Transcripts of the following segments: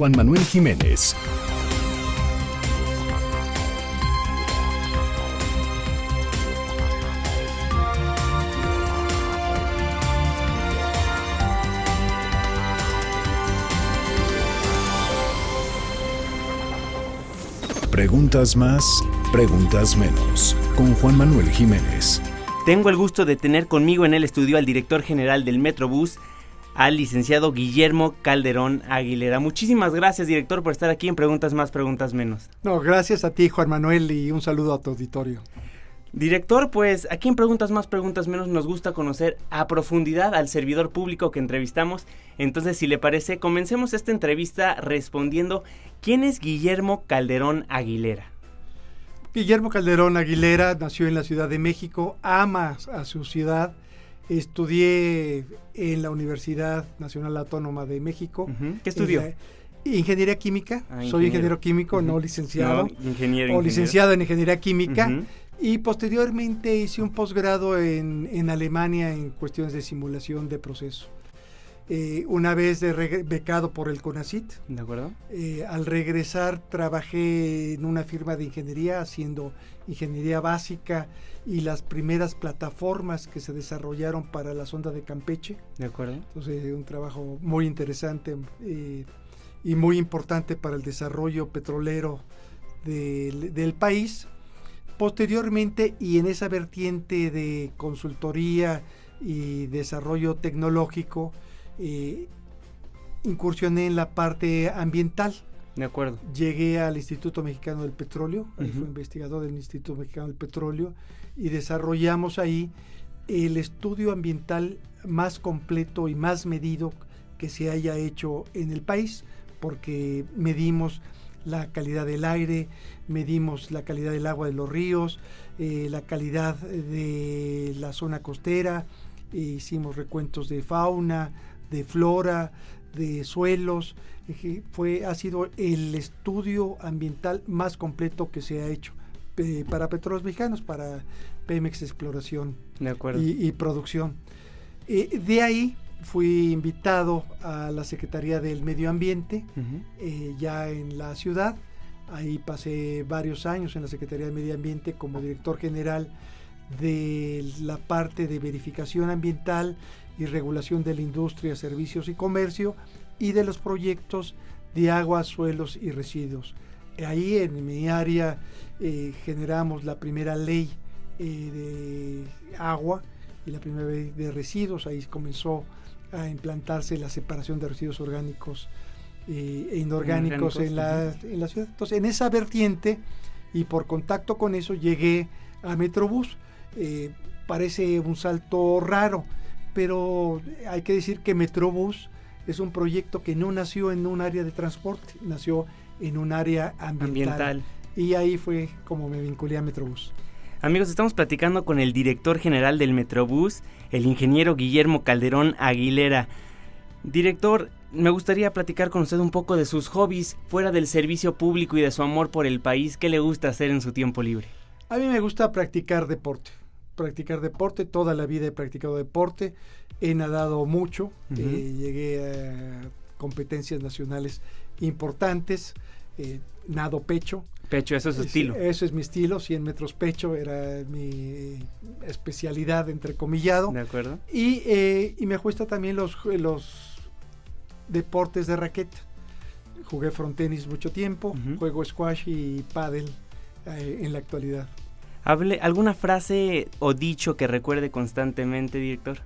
Juan Manuel Jiménez. Preguntas más, preguntas menos, con Juan Manuel Jiménez. Tengo el gusto de tener conmigo en el estudio al director general del Metrobús, al licenciado Guillermo Calderón Aguilera. Muchísimas gracias, director, por estar aquí en Preguntas Más, Preguntas Menos. No, gracias a ti, Juan Manuel, y un saludo a tu auditorio. Director, pues aquí en Preguntas Más, Preguntas Menos nos gusta conocer a profundidad al servidor público que entrevistamos. Entonces, si le parece, comencemos esta entrevista respondiendo ¿quién es Guillermo Calderón Aguilera? Guillermo Calderón Aguilera nació en la Ciudad de México, ama a su ciudad. Estudié en la Universidad Nacional Autónoma de México. ¿Qué estudió? Ingeniería química. Soy ingeniero químico, no licenciado. No, ingeniero. Licenciado en ingeniería química. Y posteriormente hice un posgrado en Alemania en cuestiones de simulación de proceso. Una vez becado por el CONACYT. ¿De acuerdo? Al regresar trabajé en una firma de ingeniería haciendo ingeniería básica y las primeras plataformas que se desarrollaron para la sonda de Campeche. ¿De acuerdo? Entonces un trabajo muy interesante y muy importante para el desarrollo petrolero del país. Posteriormente, y en esa vertiente de consultoría y desarrollo tecnológico, incursioné en la parte ambiental. De acuerdo. Llegué al Instituto Mexicano del Petróleo, ahí fui investigador del Instituto Mexicano del Petróleo, y desarrollamos ahí el estudio ambiental más completo y más medido que se haya hecho en el país, porque medimos la calidad del aire, medimos la calidad del agua de los ríos, la calidad de la zona costera, hicimos recuentos de fauna, de flora, de suelos. Ha sido el estudio ambiental más completo que se ha hecho para Petróleos Mexicanos, para Pemex Exploración y Producción. De ahí fui invitado a la Secretaría del Medio Ambiente, ya en la ciudad. Ahí pasé varios años en la Secretaría del Medio Ambiente como director general de la parte de verificación ambiental y regulación de la industria, servicios y comercio, y de los proyectos de aguas, suelos y residuos. Ahí en mi área generamos la primera ley de agua y la primera ley de residuos. Ahí comenzó a implantarse la separación de residuos orgánicos e inorgánicos en la ciudad. Entonces, en esa vertiente y por contacto con eso llegué a Metrobús. Parece un salto raro, pero hay que decir que Metrobús es un proyecto que no nació en un área de transporte, nació en un área ambiental. Y ahí fue como me vinculé a Metrobús. Amigos, estamos platicando con el director general del Metrobús, el ingeniero Guillermo Calderón Aguilera. Director, me gustaría platicar con usted un poco de sus hobbies fuera del servicio público y de su amor por el país. ¿Qué le gusta hacer en su tiempo libre? A mí me gusta practicar deporte. Toda la vida he practicado deporte, he nadado mucho, llegué a competencias nacionales importantes, nado pecho. Pecho, eso es su estilo. Eso es mi estilo, 100 metros pecho, era mi especialidad, entrecomillado. De acuerdo. Y me gustan también los deportes de raqueta. Jugué frontenis mucho tiempo, juego squash y pádel en la actualidad. ¿Alguna frase o dicho que recuerde constantemente, director?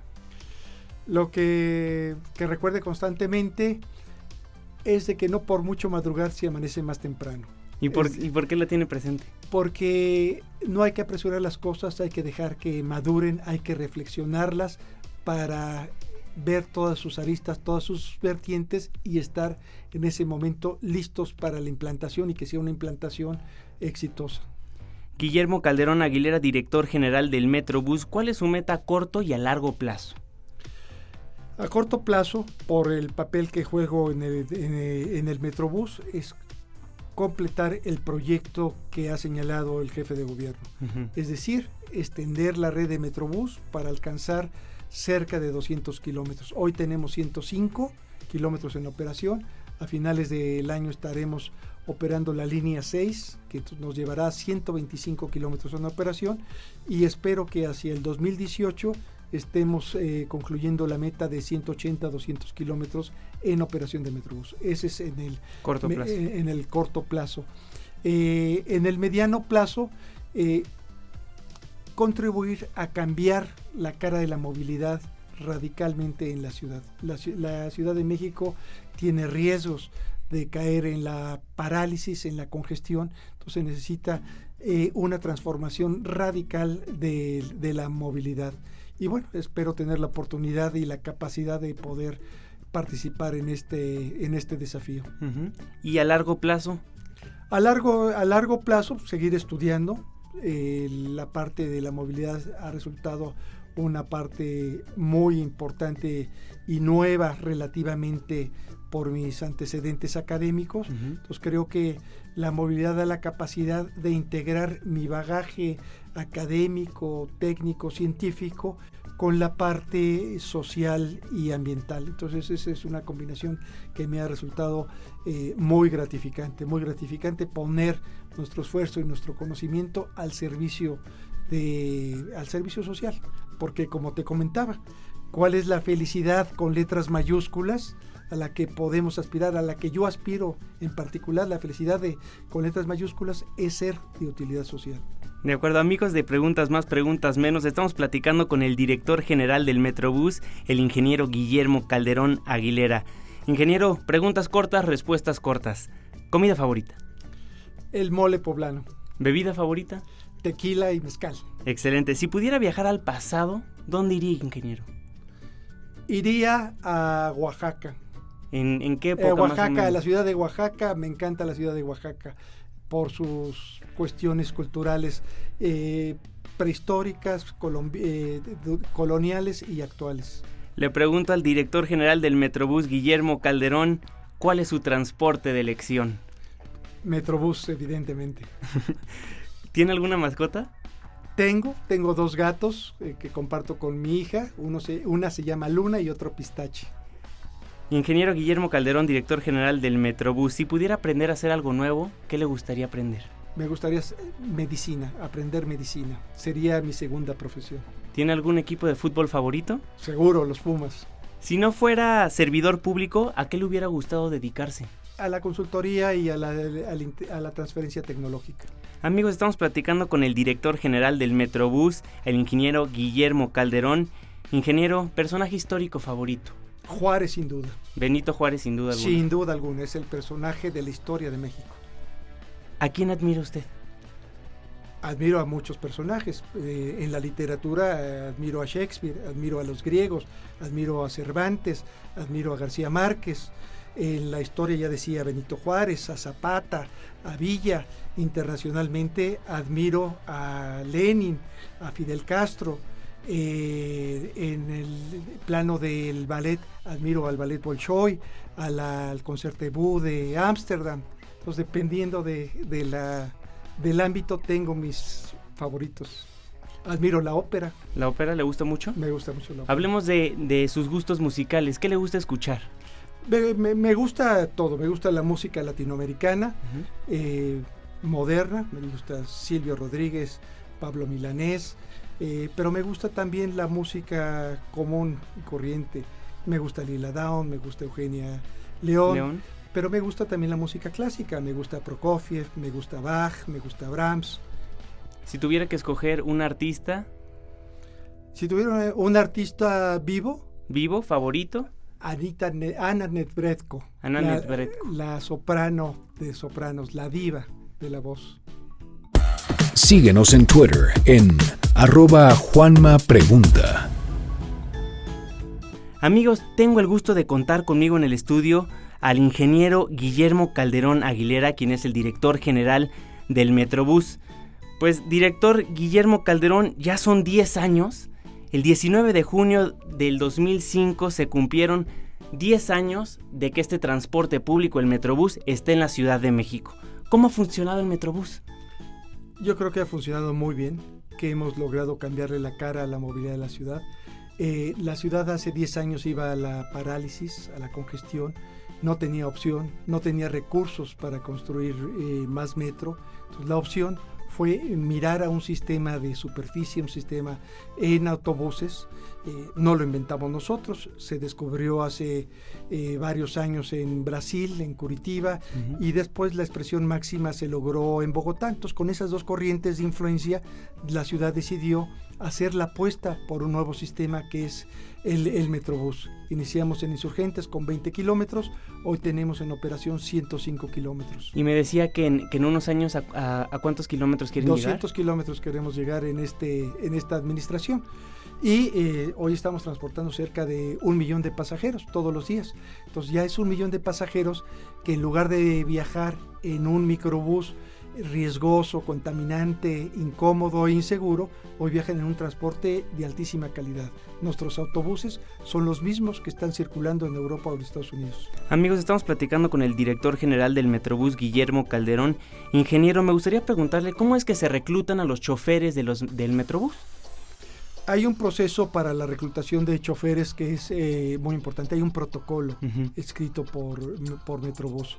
Lo que recuerde constantemente es de que no por mucho madrugar se amanece más temprano. ¿Y por qué lo tiene presente? Porque no hay que apresurar las cosas, hay que dejar que maduren, hay que reflexionarlas para ver todas sus aristas, todas sus vertientes y estar en ese momento listos para la implantación y que sea una implantación exitosa. Guillermo Calderón Aguilera, director general del Metrobús, ¿cuál es su meta a corto y a largo plazo? A corto plazo, por el papel que juego en el Metrobús, es completar el proyecto que ha señalado el jefe de gobierno. Es decir, extender la red de Metrobús para alcanzar cerca de 200 kilómetros. Hoy tenemos 105 kilómetros en operación, A finales del año estaremos operando la línea 6, que nos llevará 125 kilómetros en operación, y espero que hacia el 2018 estemos concluyendo la meta de 180 a 200 kilómetros en operación de Metrobús. Ese es en el corto plazo. En el corto plazo. En el mediano plazo, contribuir a cambiar la cara de la movilidad radicalmente en la ciudad. La Ciudad de México tiene riesgos de caer en la parálisis, en la congestión, entonces necesita una transformación radical de la movilidad. Y bueno, espero tener la oportunidad y la capacidad de poder participar en este desafío. Uh-huh. ¿Y a largo plazo? A largo plazo, seguir estudiando. La parte de la movilidad ha resultado una parte muy importante y nueva relativamente por mis antecedentes académicos. Uh-huh. Entonces creo que la movilidad da la capacidad de integrar mi bagaje académico, técnico, científico con la parte social y ambiental. Entonces esa es una combinación que me ha resultado muy gratificante poner nuestro esfuerzo y nuestro conocimiento al servicio social, porque como te comentaba, ¿cuál es la felicidad con letras mayúsculas a la que podemos aspirar, a la que yo aspiro en particular? La felicidad con letras mayúsculas es ser de utilidad social. De acuerdo, amigos de Preguntas Más, Preguntas Menos, estamos platicando con el director general del Metrobús, el ingeniero Guillermo Calderón Aguilera. Ingeniero, preguntas cortas, respuestas cortas. ¿Comida favorita? El mole poblano. ¿Bebida favorita? Tequila y mezcal. Excelente. Si pudiera viajar al pasado, ¿dónde iría, ingeniero? Iría a Oaxaca. ¿En qué época? Oaxaca, la ciudad de Oaxaca, me encanta la ciudad de Oaxaca por sus cuestiones culturales prehistóricas, coloniales y actuales. Le pregunto al director general del Metrobús, Guillermo Calderón, ¿cuál es su transporte de elección? Metrobús, evidentemente. ¿Tiene alguna mascota? Tengo 2 gatos que comparto con mi hija. Una se llama Luna y otro Pistache. Ingeniero Guillermo Calderón, director general del Metrobús, si pudiera aprender a hacer algo nuevo, ¿qué le gustaría aprender? Me gustaría aprender medicina. Sería mi segunda profesión. ¿Tiene algún equipo de fútbol favorito? Seguro, los Pumas. Si no fuera servidor público, ¿a qué le hubiera gustado dedicarse? A la consultoría y a la transferencia tecnológica. Amigos, estamos platicando con el director general del Metrobús, el ingeniero Guillermo Calderón. Ingeniero, personaje histórico favorito. Juárez, sin duda. Benito Juárez, sin duda alguna. Sin duda alguna, es el personaje de la historia de México. ¿A quién admira usted? Admiro a muchos personajes. En la literatura admiro a Shakespeare, admiro a los griegos, admiro a Cervantes, admiro a García Márquez. En la historia ya decía Benito Juárez, a Zapata, a Villa. Internacionalmente admiro a Lenin, a Fidel Castro. En el plano del ballet admiro al ballet Bolshoi, al Concertgebouw de Ámsterdam. Entonces, dependiendo del ámbito, tengo mis favoritos. Admiro la ópera. ¿La ópera le gusta mucho? Me gusta mucho la ópera. Hablemos de sus gustos musicales. ¿Qué le gusta escuchar? Me gusta todo. Me gusta la música latinoamericana, moderna. Me gusta Silvio Rodríguez, Pablo Milanés. Pero me gusta también la música común y corriente. Me gusta Lila Downs, me gusta Eugenia León, pero me gusta también la música clásica. Me gusta Prokofiev, me gusta Bach, me gusta Brahms. Si tuviera que escoger un artista... Si tuviera un artista vivo... ¿Vivo, favorito? Anna Netrebko. Anna Netrebko. La soprano de sopranos, la diva de la voz. Síguenos en Twitter en @JuanmaPregunta. Amigos, tengo el gusto de contar conmigo en el estudio al ingeniero Guillermo Calderón Aguilera, quien es el director general del Metrobús. Pues, director Guillermo Calderón, ya son 10 años. El 19 de junio del 2005 se cumplieron 10 años de que este transporte público, el Metrobús, esté en la Ciudad de México. ¿Cómo ha funcionado el Metrobús? Yo creo que ha funcionado muy bien, que hemos logrado cambiarle la cara a la movilidad de la ciudad. La ciudad hace 10 años iba a la parálisis, a la congestión, no tenía opción, no tenía recursos para construir más metro. Entonces, la opción fue mirar a un sistema de superficie, un sistema en autobuses. No lo inventamos nosotros, se descubrió hace varios años en Brasil, en Curitiba, y después la expresión máxima se logró en Bogotá. Entonces, con esas dos corrientes de influencia, la ciudad decidió hacer la apuesta por un nuevo sistema que es el Metrobús. Iniciamos en Insurgentes con 20 kilómetros, hoy tenemos en operación 105 kilómetros. Y me decía que en unos años, ¿a cuántos kilómetros quieren 200 kilómetros queremos llegar en esta administración. Y hoy estamos transportando cerca de 1 millón de pasajeros todos los días. Entonces ya es 1 millón de pasajeros que en lugar de viajar en un microbús riesgoso, contaminante, incómodo e inseguro, hoy viajan en un transporte de altísima calidad. Nuestros autobuses son los mismos que están circulando en Europa o en Estados Unidos. Amigos, estamos platicando con el director general del Metrobús, Guillermo Calderón. Ingeniero, me gustaría preguntarle cómo es que se reclutan a los choferes del Metrobús. Hay un proceso para la reclutación de choferes que es muy importante. Hay un protocolo escrito por Metrobús.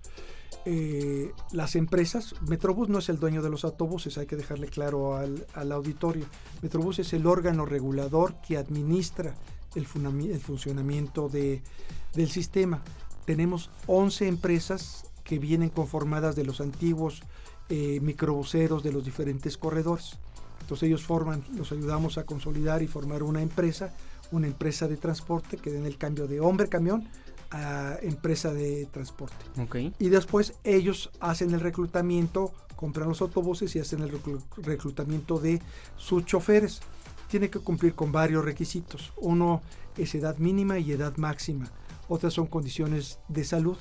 Las empresas, Metrobús no es el dueño de los autobuses, hay que dejarle claro al auditorio. Metrobús es el órgano regulador que administra el funcionamiento del sistema. Tenemos 11 empresas que vienen conformadas de los antiguos microbuseros de los diferentes corredores. Entonces ellos los ayudamos a consolidar y formar una empresa de transporte que den el cambio de hombre-camión a empresa de transporte. Okay. Y después ellos hacen el reclutamiento, compran los autobuses y hacen el reclutamiento de sus choferes. Tiene que cumplir con varios requisitos. Uno es edad mínima y edad máxima. Otras son condiciones de salud.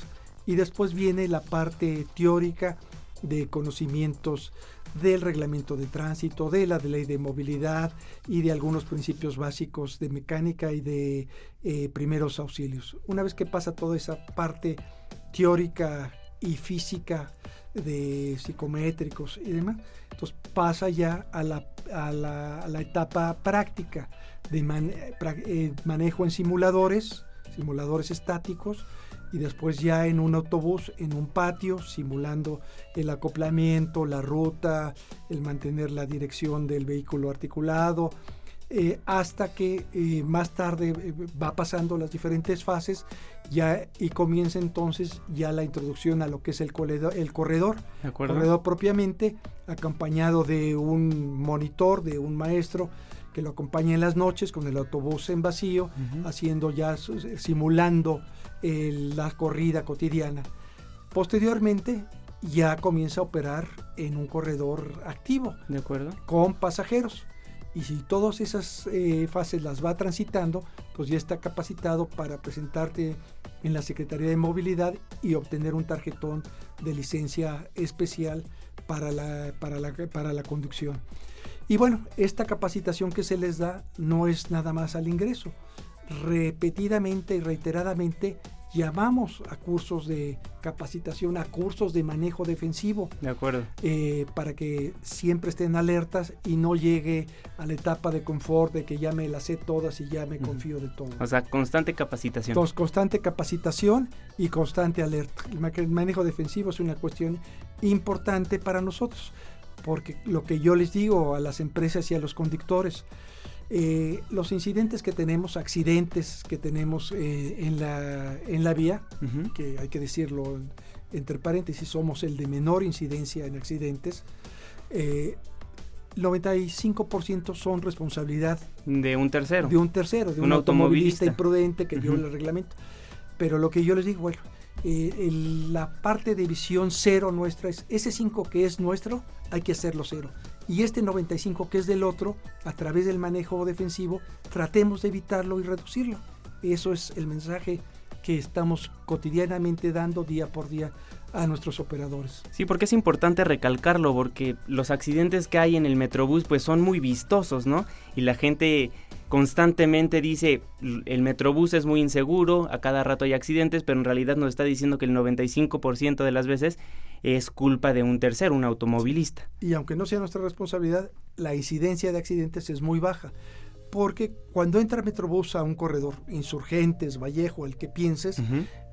Y después viene la parte teórica de conocimientos del reglamento de tránsito, de la ley de movilidad y de algunos principios básicos de mecánica y de primeros auxilios. Una vez que pasa toda esa parte teórica y física de psicométricos y demás, entonces pasa ya a la etapa práctica de manejo en simuladores estáticos, y después ya en un autobús, en un patio, simulando el acoplamiento, la ruta, el mantener la dirección del vehículo articulado, hasta que más tarde va pasando las diferentes fases y comienza entonces ya la introducción a lo que es el corredor. ¿De acuerdo? Corredor propiamente, acompañado de un monitor, de un maestro que lo acompaña en las noches con el autobús en vacío, haciendo ya, simulando la corrida cotidiana. Posteriormente ya comienza a operar en un corredor activo. De acuerdo. Con pasajeros. Y si todas esas fases las va transitando, pues ya está capacitado para presentarte en la Secretaría de Movilidad y obtener un tarjetón de licencia especial para la conducción. Y bueno, esta capacitación que se les da no es nada más al ingreso. Repetidamente y reiteradamente llamamos a cursos de capacitación, a cursos de manejo defensivo. De acuerdo. Para que siempre estén alertas y no llegue a la etapa de confort de que ya me las sé todas y ya me confío de todo. O sea, constante capacitación. Entonces, constante capacitación y constante alerta. El manejo defensivo es una cuestión importante para nosotros, porque lo que yo les digo a las empresas y a los conductores, los incidentes que tenemos, accidentes que tenemos en la vía, que hay que decirlo entre paréntesis, somos el de menor incidencia en accidentes, 95% son responsabilidad de un tercero. De un automovilista imprudente que viola el reglamento. Pero lo que yo les digo, bueno, la parte de visión cero nuestra es ese 5 que es nuestro, hay que hacerlo cero. Y este 95 que es del otro, a través del manejo defensivo, tratemos de evitarlo y reducirlo. Eso es el mensaje que estamos cotidianamente dando día por día a nuestros operadores. Sí, porque es importante recalcarlo, porque los accidentes que hay en el Metrobús pues son muy vistosos, ¿no? Y la gente constantemente dice, el Metrobús es muy inseguro, a cada rato hay accidentes, pero en realidad nos está diciendo que el 95% de las veces es culpa de un tercero, un automovilista. Y aunque no sea nuestra responsabilidad, la incidencia de accidentes es muy baja, porque cuando entra Metrobús a un corredor, Insurgentes, Vallejo, el que pienses,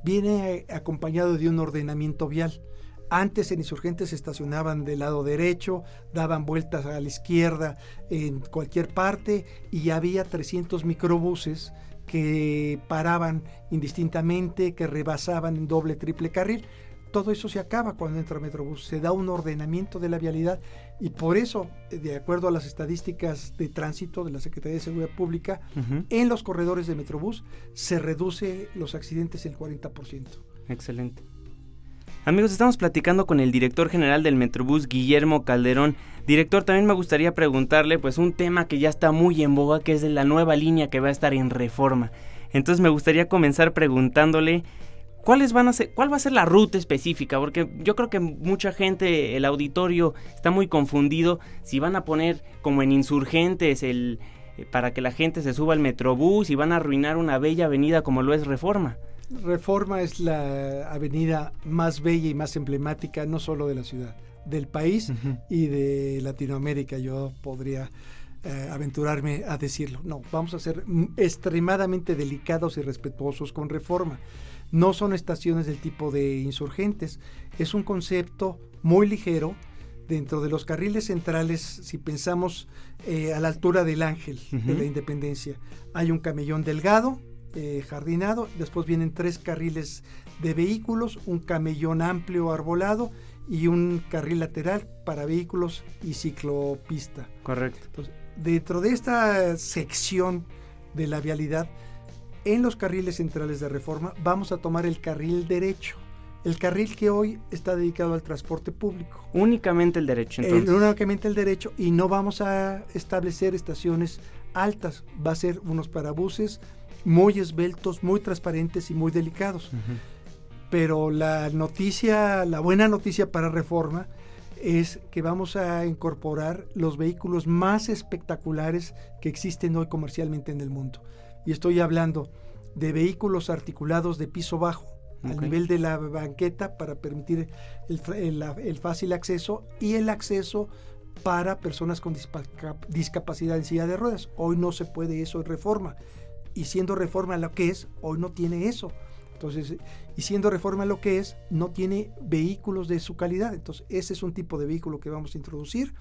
viene acompañado de un ordenamiento vial. Antes en Insurgentes se estacionaban del lado derecho, daban vueltas a la izquierda en cualquier parte y había 300 microbuses que paraban indistintamente, que rebasaban en doble, triple carril. Todo eso se acaba cuando entra Metrobús, se da un ordenamiento de la vialidad y por eso, de acuerdo a las estadísticas de tránsito de la Secretaría de Seguridad Pública, en los corredores de Metrobús se reduce los accidentes en 40%. Excelente. Amigos, estamos platicando con el director general del Metrobús, Guillermo Calderón. Director, también me gustaría preguntarle pues un tema que ya está muy en boga, que es de la nueva línea que va a estar en Reforma. Entonces me gustaría comenzar preguntándole cuál va a ser la ruta específica, porque yo creo que mucha gente, el auditorio, está muy confundido si van a poner como en Insurgentes para que la gente se suba al Metrobús y van a arruinar una bella avenida como lo es Reforma. Reforma es la avenida más bella y más emblemática, no solo de la ciudad, del país y de Latinoamérica. Yo podría aventurarme a decirlo. No, vamos a ser extremadamente delicados y respetuosos con Reforma. No son estaciones del tipo de Insurgentes. Es un concepto muy ligero. Dentro de los carriles centrales, si pensamos a la altura del Ángel de la Independencia, hay un camellón delgado, jardinado, después vienen 3 carriles de vehículos, un camellón amplio arbolado y un carril lateral para vehículos y ciclopista. Correcto. Entonces, dentro de esta sección de la vialidad, en los carriles centrales de Reforma, vamos a tomar el carril derecho, el carril que hoy está dedicado al transporte público. Únicamente el derecho, entonces. Únicamente el derecho, y no vamos a establecer estaciones altas, va a ser unos parabuses muy esbeltos, muy transparentes y muy delicados. Pero la buena noticia para Reforma es que vamos a incorporar los vehículos más espectaculares que existen hoy comercialmente en el mundo. Y estoy hablando de vehículos articulados de piso bajo, al nivel de la banqueta para permitir el fácil acceso y el acceso para personas con discapacidad en silla de ruedas. Hoy no se puede eso en Reforma. Y siendo Reforma lo que es, hoy no tiene eso. Entonces, y siendo Reforma lo que es, no tiene vehículos de su calidad. Entonces, ese es un tipo de vehículo que vamos a introducir.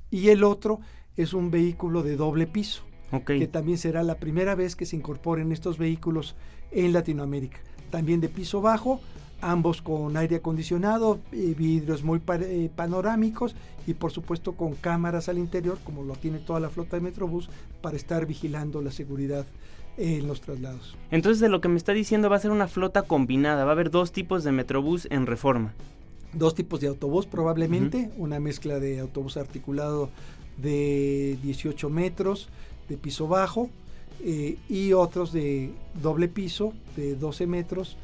Y el otro es un vehículo de doble piso, que también será la primera vez que se incorporen estos vehículos en Latinoamérica. También de piso bajo, ambos con aire acondicionado, vidrios muy panorámicos y por supuesto con cámaras al interior, como lo tiene toda la flota de Metrobús, para estar vigilando la seguridad en los traslados. Entonces, de lo que me está diciendo, va a ser una flota combinada, va a haber 2 tipos de Metrobús en Reforma. 2 tipos de autobús probablemente, una mezcla de autobús articulado de 18 metros de piso bajo y otros de doble piso de 12 metros,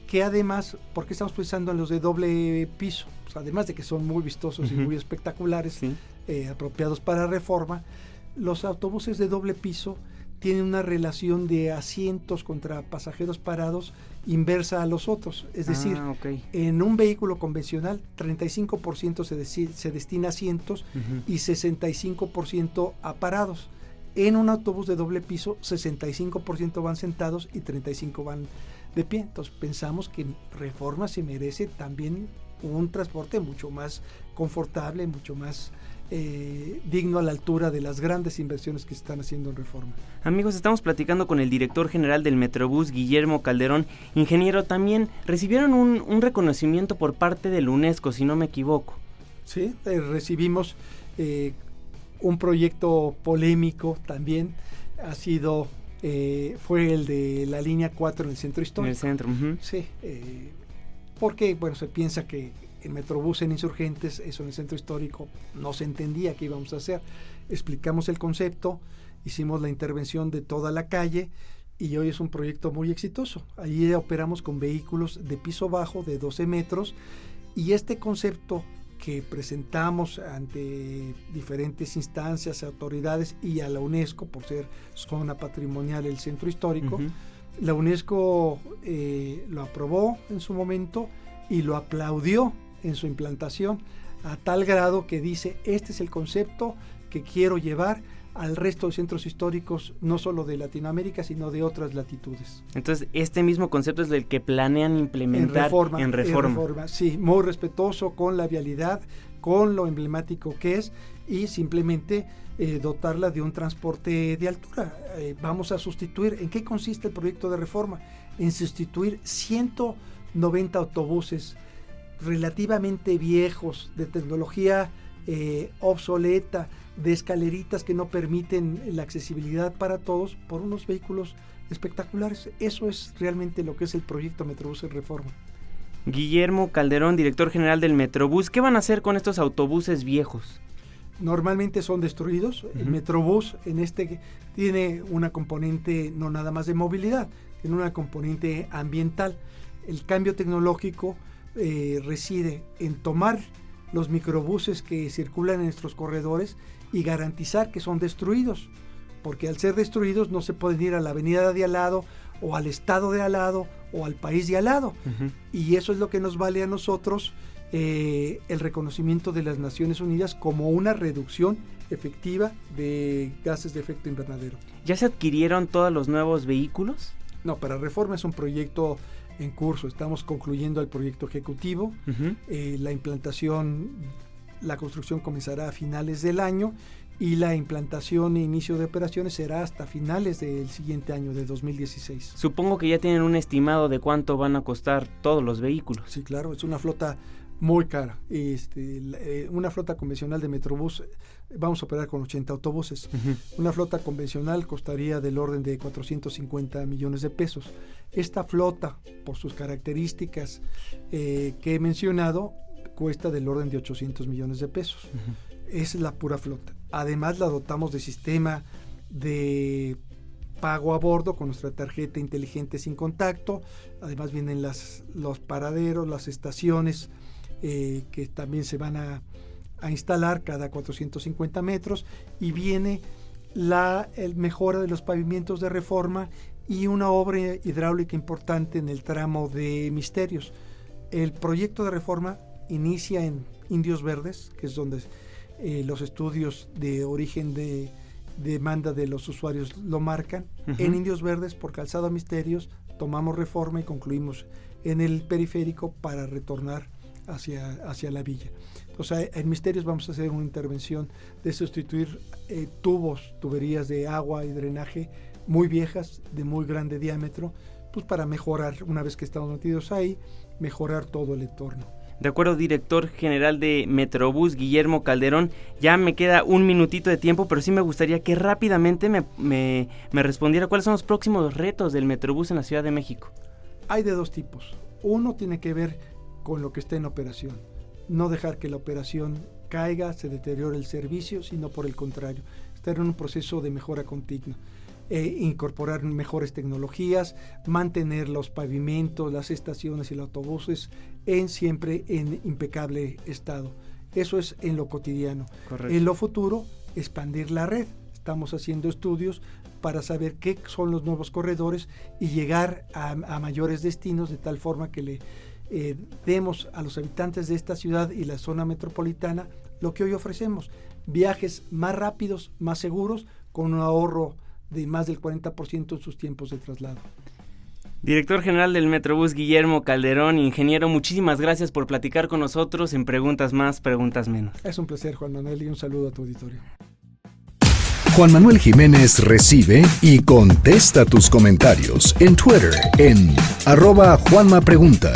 que además, ¿por qué estamos pensando en los de doble piso? Pues además de que son muy vistosos y muy espectaculares, apropiados para Reforma, los autobuses de doble piso tienen una relación de asientos contra pasajeros parados inversa a los otros. Es decir, en un vehículo convencional, 35% se destina a asientos y 65% a parados. En un autobús de doble piso, 65% van sentados y 35% van de pie. Entonces pensamos que Reforma se merece también un transporte mucho más confortable, mucho más digno, a la altura de las grandes inversiones que se están haciendo en Reforma. Amigos, estamos platicando con el director general del Metrobús, Guillermo Calderón. Ingeniero, también recibieron un reconocimiento por parte del UNESCO, si no me equivoco. Sí, recibimos un proyecto polémico también, fue el de la línea 4 en el centro histórico. En el centro, Sí, porque bueno, se piensa que el Metrobús en Insurgentes, eso en el centro histórico, no se entendía qué íbamos a hacer. Explicamos el concepto, hicimos la intervención de toda la calle y hoy es un proyecto muy exitoso. Ahí operamos con vehículos de piso bajo de 12 metros y este concepto que presentamos ante diferentes instancias, autoridades y a la UNESCO por ser zona patrimonial del centro histórico, la UNESCO lo aprobó en su momento y lo aplaudió en su implantación a tal grado que dice, este es el concepto que quiero llevar al resto de centros históricos, no solo de Latinoamérica, sino de otras latitudes. Entonces, este mismo concepto es el que planean implementar en Reforma. Sí, muy respetuoso con la vialidad, con lo emblemático que es, y simplemente dotarla de un transporte de altura. Vamos a sustituir. ¿En qué consiste el proyecto de Reforma? En sustituir 190 autobuses relativamente viejos, de tecnología obsoleta, de escaleritas que no permiten la accesibilidad para todos, por unos vehículos espectaculares. Eso es realmente lo que es el proyecto Metrobús en Reforma. Guillermo Calderón, director general del Metrobús, ¿qué van a hacer con estos autobuses viejos? Normalmente son destruidos. El Metrobús tiene una componente no nada más de movilidad, tiene una componente ambiental. El cambio tecnológico reside en tomar los microbuses que circulan en nuestros corredores y garantizar que son destruidos, porque al ser destruidos no se pueden ir a la avenida de al lado o al estado de al lado o al país de al lado. Y eso es lo que nos vale a nosotros el reconocimiento de las Naciones Unidas como una reducción efectiva de gases de efecto invernadero. ¿Ya se adquirieron todos los nuevos vehículos? No, para Reforma es un proyecto en curso. Estamos concluyendo el proyecto ejecutivo. La implantación, la construcción comenzará a finales del año y la implantación e inicio de operaciones será hasta finales del siguiente año, de 2016. Supongo que ya tienen un estimado de cuánto van a costar todos los vehículos. Sí, claro, es una flota muy cara. Una flota convencional de Metrobús, vamos a operar con 80 autobuses. Una flota convencional costaría del orden de 450 millones de pesos. Esta flota, por sus características que he mencionado, cuesta del orden de 800 millones de pesos. Es la pura flota. Además, la dotamos de sistema de pago a bordo con nuestra tarjeta inteligente sin contacto. Además vienen los paraderos, las estaciones que también se van a instalar cada 450 metros, y viene la mejora de los pavimentos de Reforma y una obra hidráulica importante en el tramo de Misterios. El proyecto de Reforma inicia en Indios Verdes, que es donde los estudios de origen de demanda de los usuarios lo marcan. En Indios Verdes, por Calzada Misterios, tomamos Reforma y concluimos en el periférico para retornar hacia la villa. Entonces, en Misterios vamos a hacer una intervención de sustituir tuberías de agua y drenaje muy viejas, de muy grande diámetro, pues para mejorar, una vez que estamos metidos ahí, mejorar todo el entorno. De acuerdo, director general de Metrobús, Guillermo Calderón, ya me queda un minutito de tiempo, pero sí me gustaría que rápidamente me respondiera cuáles son los próximos retos del Metrobús en la Ciudad de México. Hay de dos tipos. Uno tiene que ver con lo que está en operación. No dejar que la operación caiga, se deteriore el servicio, sino por el contrario, estar en un proceso de mejora continua. Incorporar mejores tecnologías, mantener los pavimentos, las estaciones y los autobuses siempre en impecable estado. Eso es en lo cotidiano. Correcto. En lo futuro, expandir la red. Estamos haciendo estudios para saber qué son los nuevos corredores y llegar a mayores destinos, de tal forma que le demos a los habitantes de esta ciudad y la zona metropolitana lo que hoy ofrecemos: viajes más rápidos, más seguros, con un ahorro de más del 40% en sus tiempos de traslado. Director general del Metrobús, Guillermo Calderón, ingeniero, muchísimas gracias por platicar con nosotros en Preguntas Más, Preguntas Menos. Es un placer, Juan Manuel, y un saludo a tu auditorio. Juan Manuel Jiménez recibe y contesta tus comentarios en Twitter en @JuanmaPregunta.